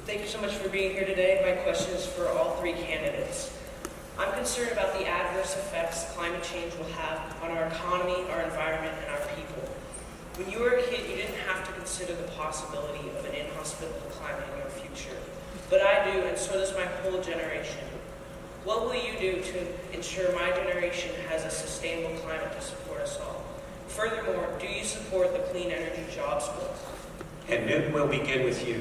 Thank you so much for being here today. My question is for all three candidates. I'm concerned about the adverse effects climate change will have on our economy, our environment, and our people. When you were a kid, you didn't have to consider the possibility of an inhospitable climate in your future. But I do, and so does my whole generation. What will you do to ensure my generation has a sustainable climate to support us all? Furthermore, do you support the Clean Energy Jobs Bill? And Newton, we'll begin with you.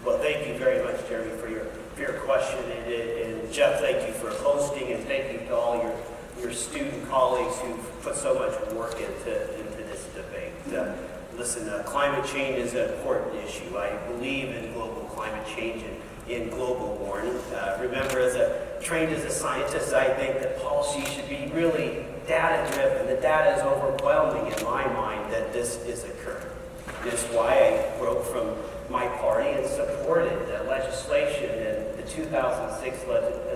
Well, thank you very much, Jeremy, for your question. And Jeff, thank you for hosting, and thank you to all your student colleagues who've put so much work into this debate. Listen, climate change is an important issue. I believe in global climate change and in global warming. Remember, trained as a scientist, I think that policy should be really data-driven. The data is overwhelming in my mind that this is occurring. This is why I wrote from my party and supported legislation in the 2006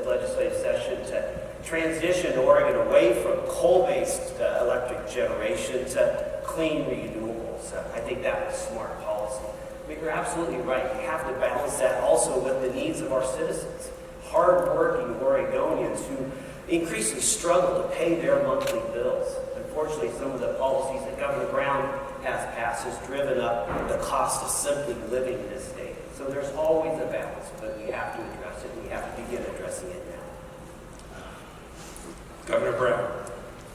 legislative session to transition Oregon away from coal-based electric generation to clean renewables. I think that was smart policy. But you're absolutely right. You have to balance that also with the needs of our citizens, hard-working Oregonians who increasingly struggle to pay their monthly bills. Unfortunately, some of the policies that Governor Brown has passed has driven up the cost of simply living in this state. So there's always a balance, but we have to address it. We have to begin addressing it now. Governor Brown.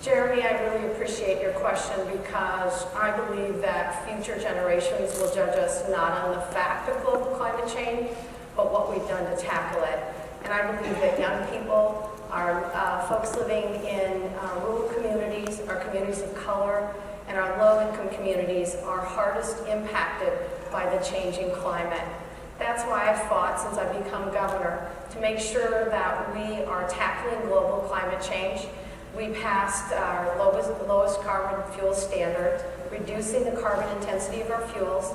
Jeremy, I really appreciate your question because I believe that future generations will judge us not on the fact of global climate change, but what we've done to tackle it. And I believe that young people, our folks living in rural communities, our communities of color, and our low-income communities are hardest impacted by the changing climate. That's why I've fought since I've become governor to make sure that we are tackling global climate change. We passed our lowest carbon fuel standard, reducing the carbon intensity of our fuels.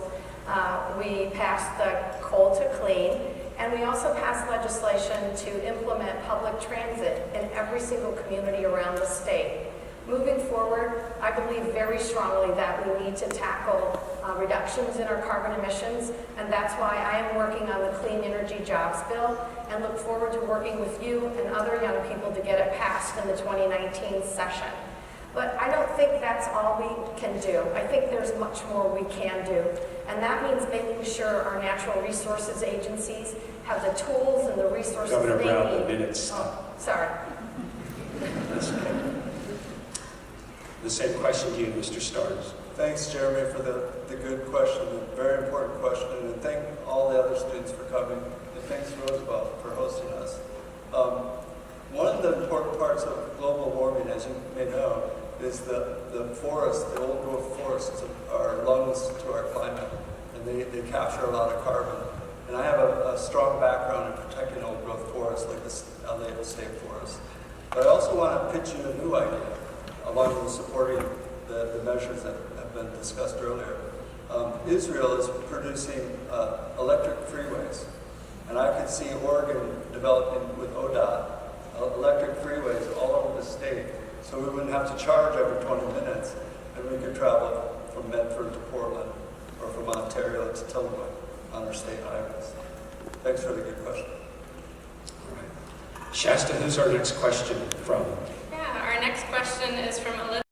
We passed the coal to clean, and we also passed legislation to implement public transit in every single community around the state. Moving forward, I believe very strongly that we need to tackle reductions in our carbon emissions, and that's why I am working on the Clean Energy Jobs Bill and look forward to working with you and other young people to get it passed in the 2019 session. But I don't think that's all we can do. I think there's much more we can do, and that means making sure our natural resources agencies have the tools and the resources Governor they Brown, need. the minutes. Oh, sorry. That's okay. The same question to you, Mr. Starnes. Thanks, Jeremy, for the good question, a very important question, and thank all the other students for coming, and thanks Roosevelt for hosting us. One of the important parts of global warming, as you may know, is the forest, the old growth forests are lungs to our climate, and they capture a lot of carbon. And I have a strong background in protecting old growth forests like the LA State Forest. But I also want to pitch you a new idea, along with supporting the measures that have been discussed earlier. Israel is producing electric freeways, and I could see Oregon developing with ODOT electric freeways all over the state, so we wouldn't have to charge every 20 minutes, and we could travel from Medford to Portland or from Ontario to Tillamook on our state highways. Thanks for the good question. All right. Shasta, who's our next question from? Yeah, our next question is from Elizabeth.